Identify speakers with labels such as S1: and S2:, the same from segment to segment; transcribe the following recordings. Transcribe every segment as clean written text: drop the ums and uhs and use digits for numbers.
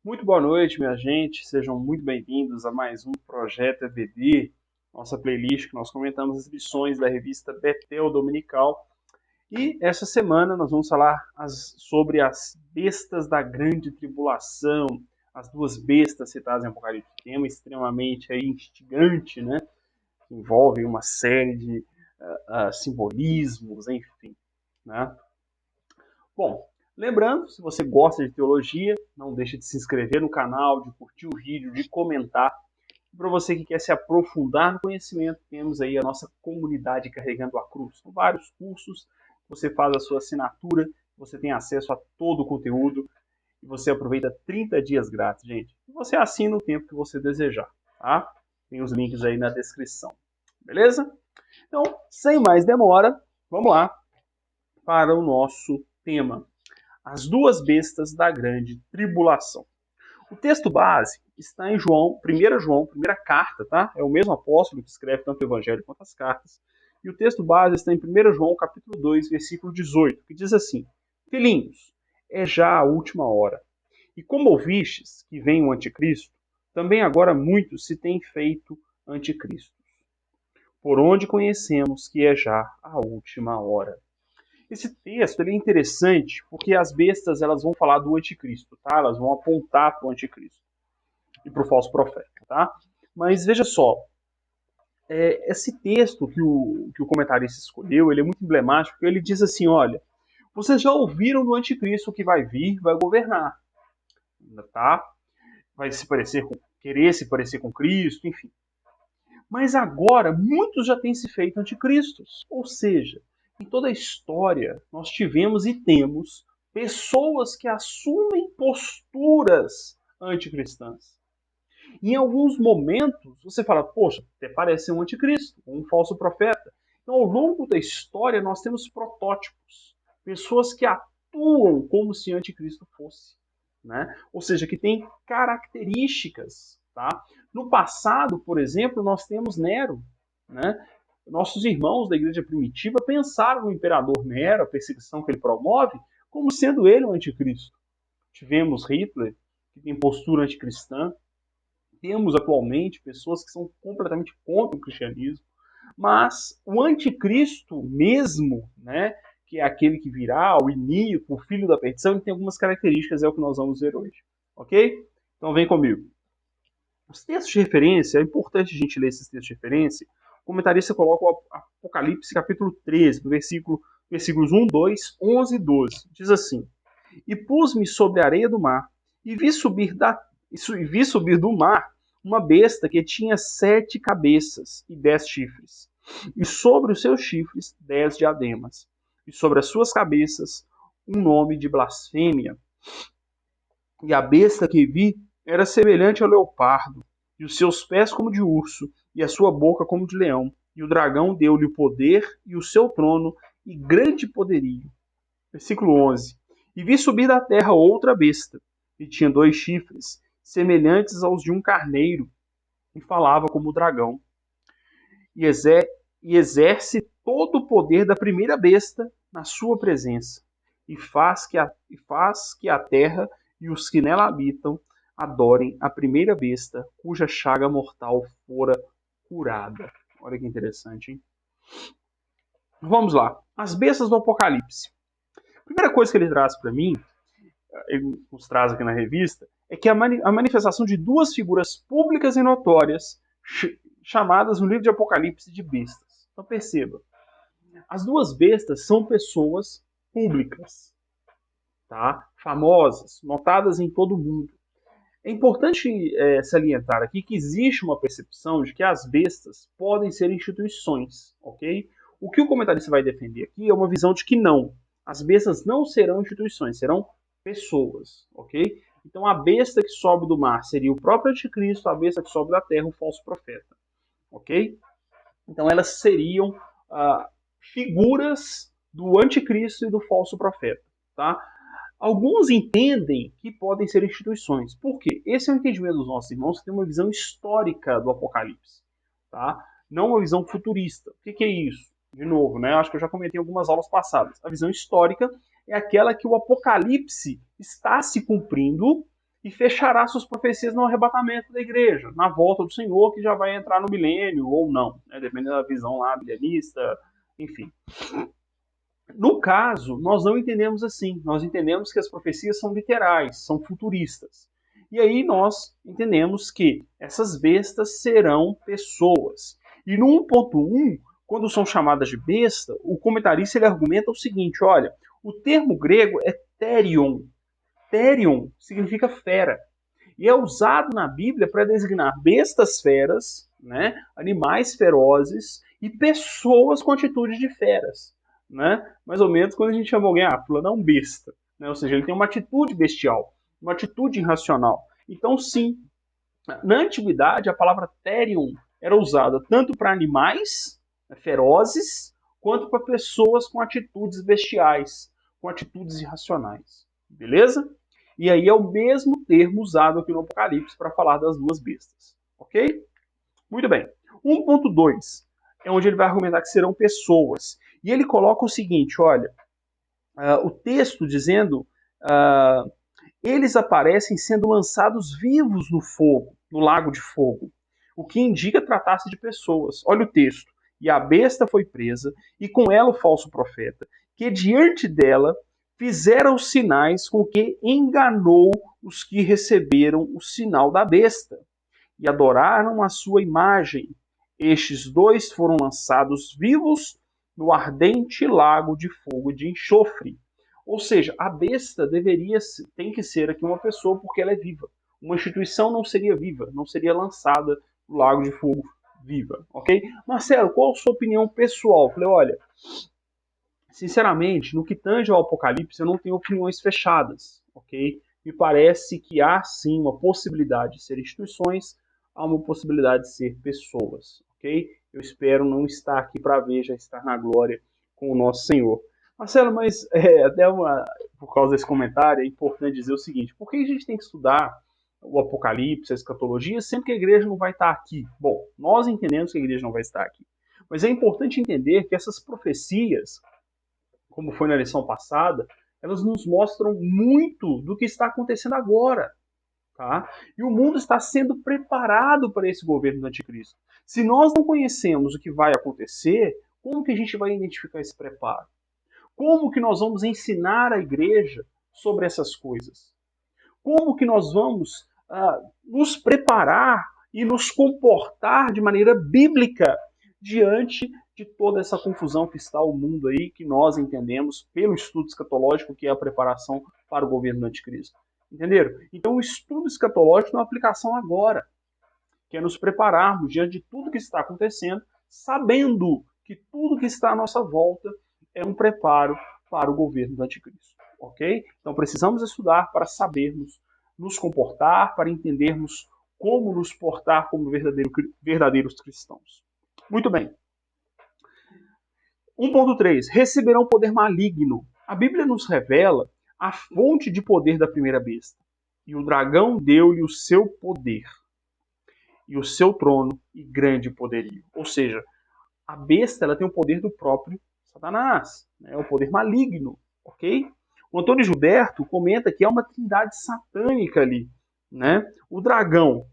S1: Muito boa noite, minha gente. Sejam muito bem-vindos a mais um Projeto EBD, nossa playlist que nós comentamos as lições da revista Betel Dominical. E essa semana nós vamos falar sobre as bestas da grande tribulação, as duas bestas citadas em Apocalipse, tema extremamente instigante, né? Que envolve uma série de simbolismos, enfim, né? Bom, lembrando, se você gosta de teologia, não deixe de se inscrever no canal, de curtir o vídeo, de comentar. E para você que quer se aprofundar no conhecimento, temos aí a nossa comunidade Carregando a Cruz. São vários cursos, você faz a sua assinatura, você tem acesso a todo o conteúdo e você aproveita 30 dias grátis, gente. E você assina o tempo que você desejar, tá? Tem os links aí na descrição, beleza? Então, sem mais demora, vamos lá para o nosso tema: as duas bestas da grande tribulação. O texto base está em João, 1 João, primeira carta, tá? É o mesmo apóstolo que escreve tanto o evangelho quanto as cartas. E o texto base está em 1 João, capítulo 2, versículo 18, que diz assim: Filhinhos, é já a última hora. E como ouvistes que vem o anticristo, também agora muitos se têm feito anticristos. Por onde conhecemos que é já a última hora. Esse texto ele é interessante porque as bestas elas vão falar do anticristo, tá? Elas vão apontar para o anticristo e para o falso profeta, tá? Mas veja só, esse texto que o comentarista escolheu, ele é muito emblemático, porque ele diz assim, olha, vocês já ouviram do anticristo que vai vir, vai governar, tá? Vai se parecer com, querer se parecer com Cristo, enfim. Mas agora, muitos já têm se feito anticristos. Ou seja, em toda a história, nós tivemos e temos pessoas que assumem posturas anticristãs. Em alguns momentos, você fala, poxa, até parece um anticristo, um falso profeta. Então, ao longo da história, nós temos protótipos. Pessoas que atuam como se anticristo fosse. Né? Ou seja, que tem características. Tá? No passado, por exemplo, nós temos Nero. Né? Nossos irmãos da igreja primitiva pensaram no imperador Nero, a perseguição que ele promove, como sendo ele um anticristo. Tivemos Hitler, que tem postura anticristã. Temos atualmente pessoas que são completamente contra o cristianismo. Mas o anticristo mesmo, né, que é aquele que virá, o iníquo, o filho da perdição, ele tem algumas características, é o que nós vamos ver hoje. Ok? Então vem comigo. Os textos de referência, é importante a gente ler esses textos de referência. O comentarista coloca o Apocalipse capítulo 13, versículos 1, 2, 11 e 12. Diz assim: E pus-me sobre a areia do mar, e vi subir do mar uma besta que tinha 7 cabeças e 10 chifres, e sobre os seus chifres 10 diademas, e sobre as suas cabeças um nome de blasfêmia. E a besta que vi era semelhante ao leopardo, e os seus pés como de urso, e a sua boca como de leão. E o dragão deu-lhe o poder e o seu trono e grande poderio. Versículo 11. E vi subir da terra outra besta, e tinha 2 chifres, semelhantes aos de um carneiro, e falava como o dragão. E exerce todo o poder da primeira besta na sua presença, e faz que a terra e os que nela habitam adorem a primeira besta, cuja chaga mortal fora curada. Olha que interessante, hein? Vamos lá. As bestas do Apocalipse. A primeira coisa que ele traz para mim, ele nos traz aqui na revista, é que a manifestação de duas figuras públicas e notórias, chamadas no livro de Apocalipse de bestas. Então perceba, as duas bestas são pessoas públicas, tá? Famosas, notadas em todo o mundo. É importante salientar aqui que existe uma percepção de que as bestas podem ser instituições, ok? O que o comentarista vai defender aqui é uma visão de que não. As bestas não serão instituições, serão pessoas, ok? Então a besta que sobe do mar seria o próprio anticristo, a besta que sobe da terra, o falso profeta, ok? Então elas seriam figuras do anticristo e do falso profeta, tá? Alguns entendem que podem ser instituições. Por quê? Esse é o entendimento dos nossos irmãos que tem uma visão histórica do Apocalipse, tá? Não uma visão futurista. O que é isso? De novo, né? Acho que eu já comentei em algumas aulas passadas. A visão histórica é aquela que o Apocalipse está se cumprindo e fechará suas profecias no arrebatamento da igreja, na volta do Senhor, que já vai entrar no milênio ou não, né, dependendo da visão lá, milenista, enfim. No caso, nós não entendemos assim. Nós entendemos que as profecias são literais, são futuristas. E aí nós entendemos que essas bestas serão pessoas. E no 1.1, quando são chamadas de besta, o comentarista ele argumenta o seguinte, olha, o termo grego é therion. Therion significa fera. E é usado na Bíblia para designar bestas feras, né, animais ferozes e pessoas com atitudes de feras. Né? Mais ou menos quando a gente chama alguém, fulano é um besta. Né? Ou seja, ele tem uma atitude bestial, uma atitude irracional. Então, sim, na antiguidade, a palavra therion era usada tanto para animais ferozes, quanto para pessoas com atitudes bestiais, com atitudes irracionais. Beleza? E aí é o mesmo termo usado aqui no Apocalipse para falar das duas bestas. Ok? Muito bem. 1.2 é onde ele vai argumentar que serão pessoas. E ele coloca o seguinte, olha, o texto dizendo, eles aparecem sendo lançados vivos no fogo, no lago de fogo, o que indica tratar-se de pessoas. Olha o texto. E a besta foi presa, e com ela o falso profeta, que diante dela fizeram os sinais com que enganou os que receberam o sinal da besta, e adoraram a sua imagem. Estes dois foram lançados vivos no ardente lago de fogo e de enxofre. Ou seja, a besta tem que ser aqui uma pessoa porque ela é viva. Uma instituição não seria viva, não seria lançada no lago de fogo viva, ok? Marcelo, qual a sua opinião pessoal? Eu falei, olha, sinceramente, no que tange ao Apocalipse, eu não tenho opiniões fechadas, ok? Me parece que há sim uma possibilidade de ser instituições, há uma possibilidade de ser pessoas, ok? Eu espero não estar aqui para ver, já estar na glória com o nosso Senhor. Marcelo, mas por causa desse comentário, é importante dizer o seguinte, por que a gente tem que estudar o Apocalipse, a escatologia, sempre que a igreja não vai estar aqui? Bom, nós entendemos que a igreja não vai estar aqui, mas é importante entender que essas profecias, como foi na lição passada, elas nos mostram muito do que está acontecendo agora. Tá? E o mundo está sendo preparado para esse governo do anticristo. Se nós não conhecemos o que vai acontecer, como que a gente vai identificar esse preparo? Como que nós vamos ensinar a igreja sobre essas coisas? Como que nós vamos nos preparar e nos comportar de maneira bíblica diante de toda essa confusão que está o mundo aí, que nós entendemos pelo estudo escatológico, que é a preparação para o governo do anticristo. Entenderam? Então o estudo escatológico tem uma aplicação agora, que é nos prepararmos diante de tudo que está acontecendo, sabendo que tudo que está à nossa volta é um preparo para o governo do anticristo. Ok? Então precisamos estudar para sabermos nos comportar, para entendermos como nos portar como verdadeiros cristãos. Muito bem. 1.3. Receberão poder maligno. A Bíblia nos revela a fonte de poder da primeira besta. E o dragão deu-lhe o seu poder, e o seu trono, e grande poderio. Ou seja, a besta ela tem o poder do próprio Satanás, né? O poder maligno, ok? O Antônio Gilberto comenta que é uma trindade satânica ali, né? O dragão,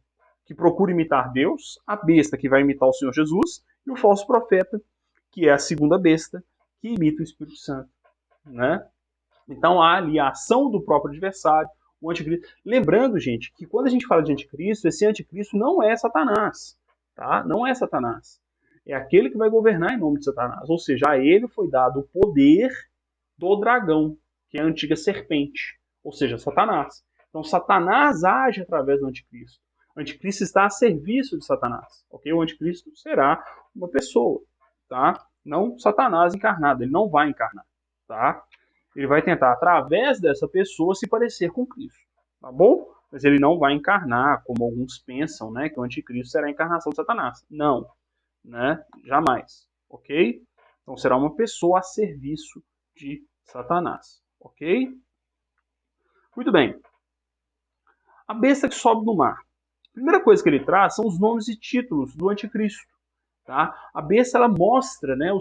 S1: que procura imitar Deus, a besta, que vai imitar o Senhor Jesus, e o falso profeta, que é a segunda besta, que imita o Espírito Santo, né? Então há ali a ação do próprio adversário, o anticristo. Lembrando, gente, que quando a gente fala de anticristo, esse anticristo não é Satanás, tá? Não é Satanás. É aquele que vai governar em nome de Satanás. Ou seja, a ele foi dado o poder do dragão, que é a antiga serpente, ou seja, Satanás. Então Satanás age através do anticristo. O anticristo está a serviço de Satanás, ok? O anticristo será uma pessoa, tá? Não Satanás encarnado, ele não vai encarnar, tá? Ele vai tentar, através dessa pessoa, se parecer com Cristo, tá bom? Mas ele não vai encarnar, como alguns pensam, né? Que o anticristo será a encarnação de Satanás. Não, né? Jamais, ok? Então será uma pessoa a serviço de Satanás, ok? Muito bem. A besta que sobe do mar. A primeira coisa que ele traz são os nomes e títulos do anticristo. Tá? A besta ela mostra, né,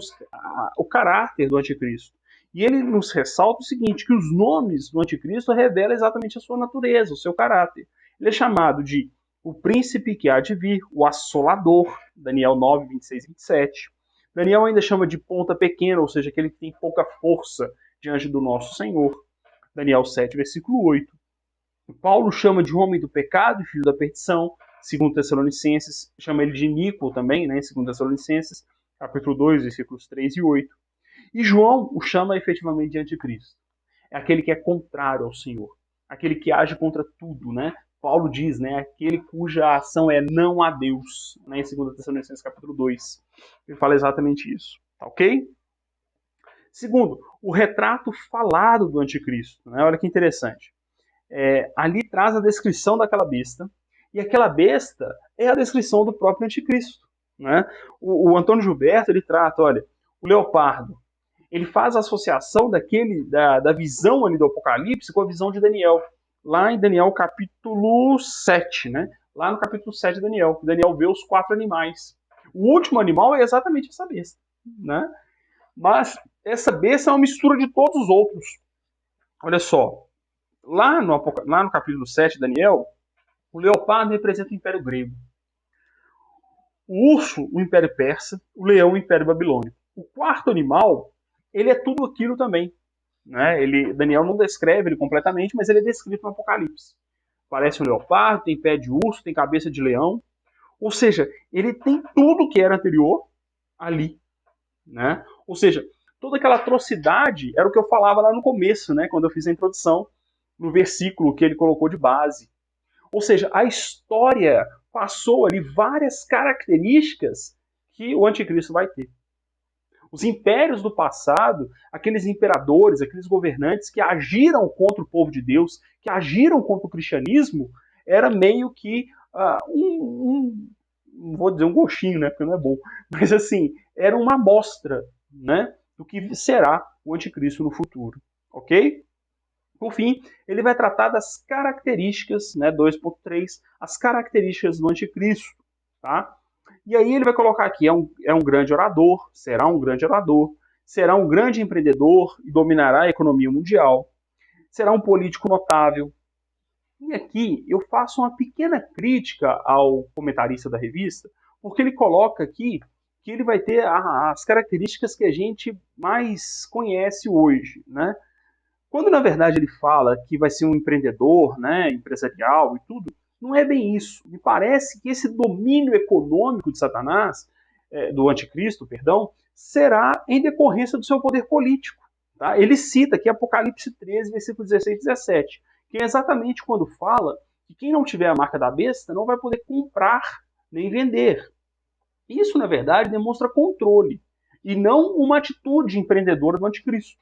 S1: o caráter do anticristo. E ele nos ressalta o seguinte, que os nomes do anticristo revelam exatamente a sua natureza, o seu caráter. Ele é chamado de o príncipe que há de vir, o assolador, Daniel 9, 26 e 27. Daniel ainda chama de ponta pequena, ou seja, aquele que tem pouca força diante do nosso Senhor. Daniel 7, versículo 8. Paulo chama de homem do pecado e filho da perdição, 2 Tessalonicenses, chama ele de Níquel também, né, 2 Tessalonicenses, capítulo 2, versículos 3 e 8. E João o chama efetivamente de anticristo. É aquele que é contrário ao Senhor, aquele que age contra tudo, né? Paulo diz, né, aquele cuja ação é não a Deus, né, em 2 Tessalonicenses capítulo 2. Ele fala exatamente isso, tá ok? Segundo, o retrato falado do anticristo, né? Olha que interessante. Ali traz a descrição daquela besta, e aquela besta é a descrição do próprio anticristo, né? O Antônio Gilberto, ele trata, olha, o leopardo, ele faz a associação da visão ali do Apocalipse com a visão de Daniel. Lá em Daniel capítulo 7, né? Lá no capítulo 7 de Daniel, Daniel vê os 4 animais. O último animal é exatamente essa besta, né? Mas essa besta é uma mistura de todos os outros. Olha só, lá no capítulo 7 de Daniel, o leopardo representa o Império Grego. O urso, o Império Persa. O leão, o Império Babilônico. O quarto animal, ele é tudo aquilo também. Né? Daniel não descreve ele completamente, mas ele é descrito no Apocalipse. Parece um leopardo, tem pé de urso, tem cabeça de leão. Ou seja, ele tem tudo que era anterior ali. Né? Ou seja, toda aquela atrocidade era o que eu falava lá no começo, né? Quando eu fiz a introdução, no versículo que ele colocou de base. Ou seja, a história passou ali várias características que o anticristo vai ter. Os impérios do passado, aqueles imperadores, aqueles governantes que agiram contra o povo de Deus, que agiram contra o cristianismo, era meio que não vou dizer um gostinho, né, porque não é bom, mas assim, era uma amostra, né, do que será o anticristo no futuro, ok? Por fim, ele vai tratar das características, né, 2.3, as características do anticristo, tá? E aí ele vai colocar aqui, é um grande orador, será um grande empreendedor e dominará a economia mundial, será um político notável. E aqui eu faço uma pequena crítica ao comentarista da revista, porque ele coloca aqui que ele vai ter as características que a gente mais conhece hoje, né? Quando na verdade ele fala que vai ser um empreendedor, né, empresarial e tudo, não é bem isso. Me parece que esse domínio econômico de Satanás, do anticristo, perdão, será em decorrência do seu poder político. Tá? Ele cita aqui Apocalipse 13, versículo 16 e 17, que é exatamente quando fala que quem não tiver a marca da besta não vai poder comprar nem vender. Isso, na verdade, demonstra controle e não uma atitude empreendedora do anticristo.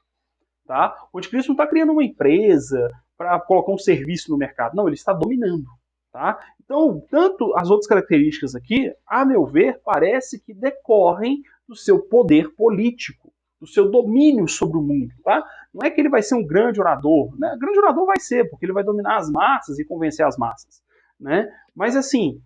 S1: Tá? O anticristo não está criando uma empresa para colocar um serviço no mercado. Não, ele está dominando. Tá? Então, tanto as outras características aqui, a meu ver, parece que decorrem do seu poder político, do seu domínio sobre o mundo. Tá? Não é que ele vai ser um grande orador. Né? Grande orador vai ser, porque ele vai dominar as massas e convencer as massas. Né? Mas, assim,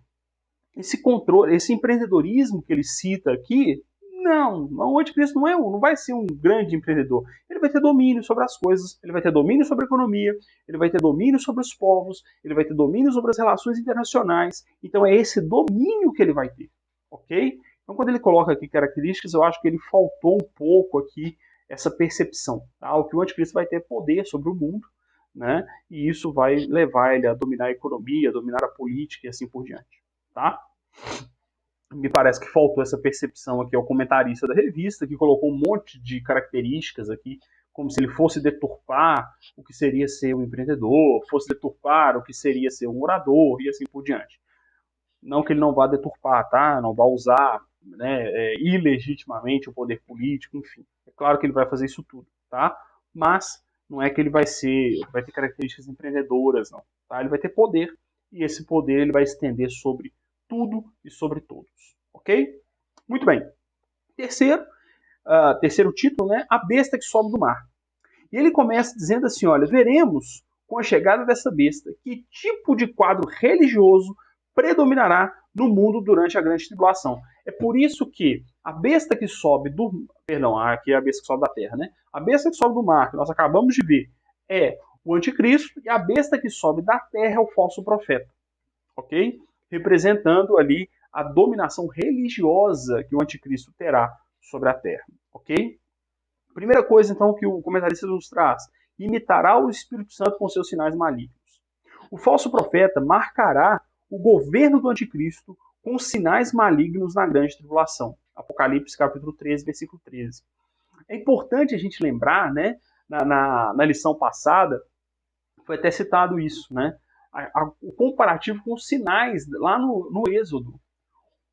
S1: esse controle, esse empreendedorismo que ele cita aqui, não, o anticristo não vai ser um grande empreendedor. Ele vai ter domínio sobre as coisas, ele vai ter domínio sobre a economia, ele vai ter domínio sobre os povos, ele vai ter domínio sobre as relações internacionais. Então é esse domínio que ele vai ter, ok? Então quando ele coloca aqui características, eu acho que ele faltou um pouco aqui essa percepção. Tá? O que o anticristo vai ter poder sobre o mundo, né? E isso vai levar ele a dominar a economia, a dominar a política e assim por diante. Tá? Me parece que faltou essa percepção aqui ao comentarista da revista, que colocou um monte de características aqui, como se ele fosse deturpar o que seria ser um empreendedor, fosse deturpar o que seria ser um orador e assim por diante. Não que ele não vá deturpar, tá? Não vá usar, né, ilegitimamente o poder político, enfim. É claro que ele vai fazer isso tudo, tá? Mas não é que ele vai ter características empreendedoras, não. Tá? Ele vai ter poder, e esse poder ele vai estender sobre tudo e sobre todos, ok? Muito bem. Terceiro título, né? A besta que sobe do mar. E ele começa dizendo assim, olha, veremos com a chegada dessa besta que tipo de quadro religioso predominará no mundo durante a grande tribulação. É por isso que a besta que sobe do... Perdão, aqui é a besta que sobe da terra, né? A besta que sobe do mar, que nós acabamos de ver, é o anticristo, e a besta que sobe da terra é o falso profeta, ok? Representando ali a dominação religiosa que o anticristo terá sobre a terra, ok? Primeira coisa, então, que o comentarista nos traz: imitará o Espírito Santo com seus sinais malignos. O falso profeta marcará o governo do anticristo com sinais malignos na grande tribulação. Apocalipse capítulo 13, versículo 13. É importante a gente lembrar, né, na lição passada, foi até citado isso, né, o comparativo com os sinais lá no Êxodo.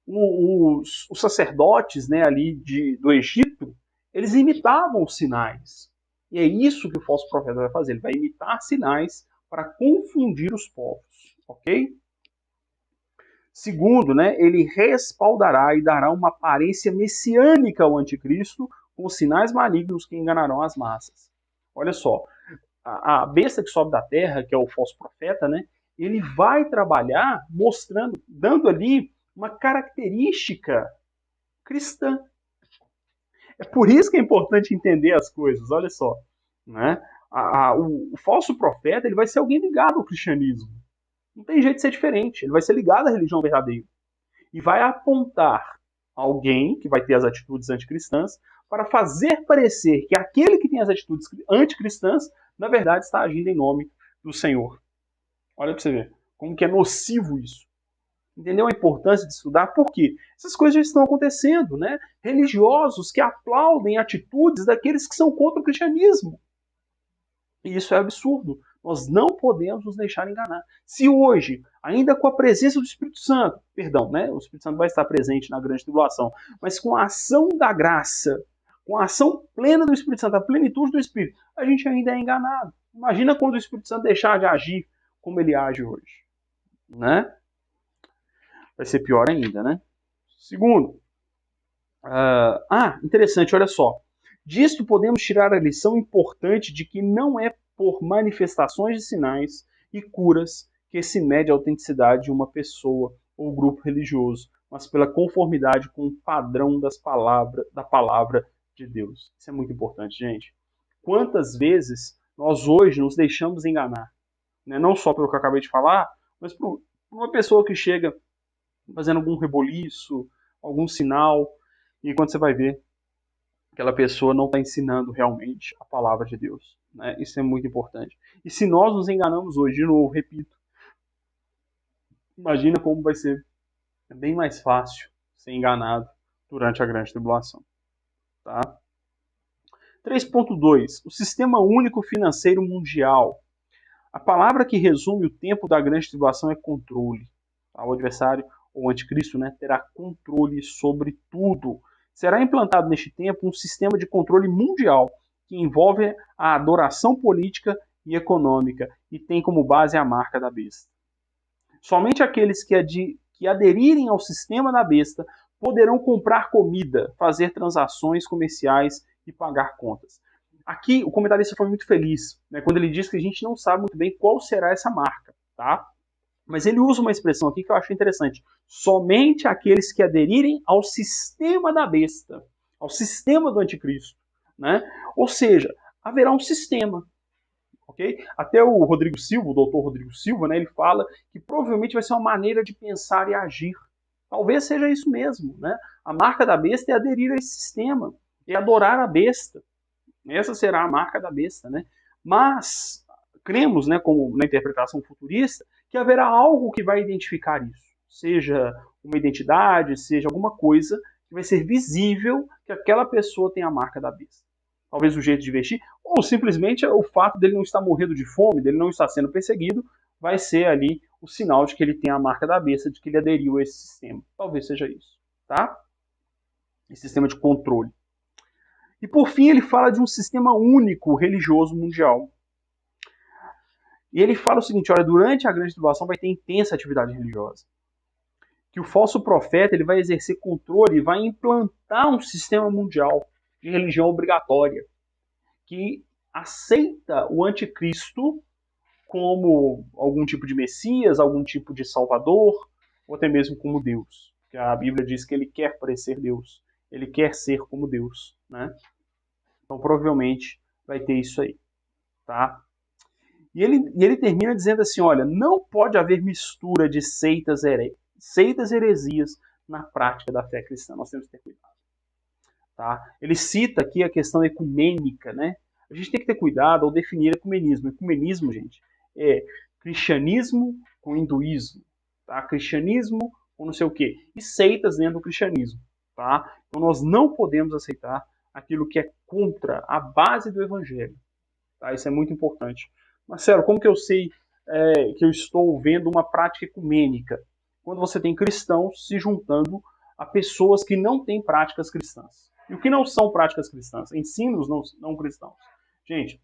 S1: Os sacerdotes, né, ali do Egito, eles imitavam os sinais. E é isso que o falso profeta vai fazer. Ele vai imitar sinais para confundir os povos. Ok? Segundo, né, ele respaldará e dará uma aparência messiânica ao anticristo com sinais malignos que enganarão as massas. Olha só, a besta que sobe da terra, que é o falso profeta, né, ele vai trabalhar mostrando, dando ali uma característica cristã. É por isso que é importante entender as coisas, olha só. Né? O falso profeta ele vai ser alguém ligado ao cristianismo. Não tem jeito de ser diferente. Ele vai ser ligado à religião verdadeira. E vai apontar alguém que vai ter as atitudes anticristãs para fazer parecer que aquele que tem as atitudes anticristãs, na verdade, está agindo em nome do Senhor. Olha para você ver como que é nocivo isso. Entendeu a importância de estudar? Por quê? Essas coisas já estão acontecendo, né? Religiosos que aplaudem atitudes daqueles que são contra o cristianismo. E isso é absurdo. Nós não podemos nos deixar enganar. Se hoje, ainda com a presença do Espírito Santo, perdão, né? O Espírito Santo vai estar presente na grande tribulação, mas com a ação da graça, com a ação plena do Espírito Santo, a plenitude do Espírito, a gente ainda é enganado. Imagina quando o Espírito Santo deixar de agir como ele age hoje, né? Vai ser pior ainda, né? Segundo, interessante, olha só. Disto podemos tirar a lição importante de que não é por manifestações de sinais e curas que se mede a autenticidade de uma pessoa ou grupo religioso, mas pela conformidade com o padrão da palavra de Deus. Isso é muito importante, gente. Quantas vezes nós hoje nos deixamos enganar? Né? Não só pelo que eu acabei de falar, mas por uma pessoa que chega fazendo algum reboliço, algum sinal, e quando você vai ver, aquela pessoa não está ensinando realmente a palavra de Deus. Né? Isso é muito importante. E se nós nos enganamos hoje, de novo, repito, imagina como vai ser bem mais fácil ser enganado durante a grande tribulação. Tá? 3.2. O Sistema Único Financeiro Mundial. A palavra que resume o tempo da grande tribulação é controle. Tá? O adversário, ou o anticristo, né, terá controle sobre tudo. Será implantado neste tempo um sistema de controle mundial que envolve a adoração política e econômica e tem como base a marca da besta. Somente aqueles que aderirem ao sistema da besta poderão comprar comida, fazer transações comerciais e pagar contas. Aqui o comentarista foi muito feliz, né, quando ele diz que a gente não sabe muito bem qual será essa marca, tá? Mas ele usa uma expressão aqui que eu acho interessante. Somente aqueles que aderirem ao sistema da besta, ao sistema do anticristo. Né? Ou seja, haverá um sistema. Okay? Até o Rodrigo Silva, o doutor Rodrigo Silva, né, ele fala que provavelmente vai ser uma maneira de pensar e agir. Talvez seja isso mesmo. Né? A marca da besta é aderir a esse sistema, é adorar a besta. Essa será a marca da besta. Né? Mas cremos, né, como na interpretação futurista, que haverá algo que vai identificar isso. Seja uma identidade, seja alguma coisa que vai ser visível que aquela pessoa tem a marca da besta. Talvez o jeito de vestir, ou simplesmente o fato dele não estar morrendo de fome, dele não estar sendo perseguido, vai ser ali o sinal de que ele tem a marca da besta, de que ele aderiu a esse sistema. Talvez seja isso, tá? Esse sistema de controle. E por fim ele fala de um sistema único religioso mundial. E ele fala o seguinte, olha, durante a grande tribulação vai ter intensa atividade religiosa. Que o falso profeta ele vai exercer controle e vai implantar um sistema mundial de religião obrigatória, que aceita o anticristo como algum tipo de Messias, algum tipo de Salvador, ou até mesmo como Deus. Que a Bíblia diz que ele quer parecer Deus. ele quer ser como Deus, né? Então provavelmente vai ter isso aí, tá? E ele termina dizendo assim, olha, não pode haver mistura de seitas heresias na prática da fé cristã. Nós temos que ter cuidado. Tá? Ele cita aqui a questão ecumênica, né? A gente tem que ter cuidado ao definir ecumenismo. Ecumenismo, gente, é cristianismo com hinduísmo, tá? Cristianismo com não sei o quê. E seitas dentro do cristianismo, tá? Então nós não podemos aceitar aquilo que é contra a base do evangelho, tá? Isso é muito importante. Marcelo, como que eu sei que eu estou vendo uma prática ecumênica? Quando você tem cristãos se juntando a pessoas que não têm práticas cristãs. E o que não são práticas cristãs? Ensinos não cristãos. Gente,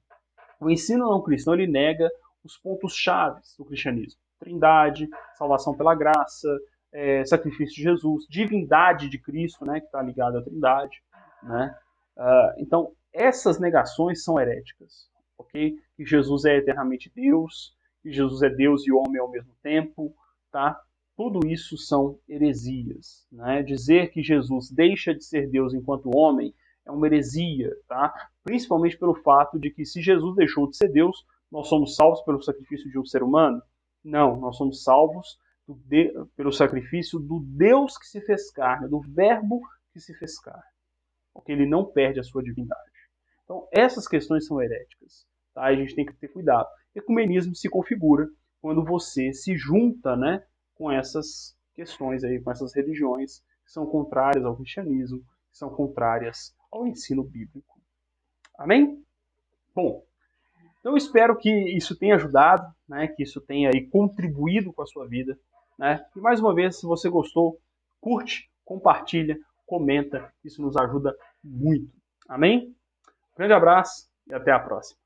S1: o ensino não cristão ele nega os pontos chaves do cristianismo. Trindade, salvação pela graça, sacrifício de Jesus, divindade de Cristo, né, que está ligado à trindade. Né? Então, essas negações são heréticas. Okay? Que Jesus é eternamente Deus, que Jesus é Deus e homem ao mesmo tempo. Tá? Tudo isso são heresias. Né? Dizer que Jesus deixa de ser Deus enquanto homem é uma heresia, tá? Principalmente pelo fato de que se Jesus deixou de ser Deus, nós somos salvos pelo sacrifício de um ser humano? Não, nós somos salvos pelo sacrifício do Deus que se fez carne, do Verbo que se fez carne. Porque ele não perde a sua divindade. Então, essas questões são heréticas. Tá? A gente tem que ter cuidado. Ecumenismo se configura quando você se junta, né, com essas questões aí, com essas religiões que são contrárias ao cristianismo, que são contrárias ao ensino bíblico. Amém? Bom, então eu espero que isso tenha ajudado, né, que isso tenha aí contribuído com a sua vida. Né? E mais uma vez, se você gostou, curte, compartilha, comenta, isso nos ajuda muito. Amém? Grande abraço e até a próxima.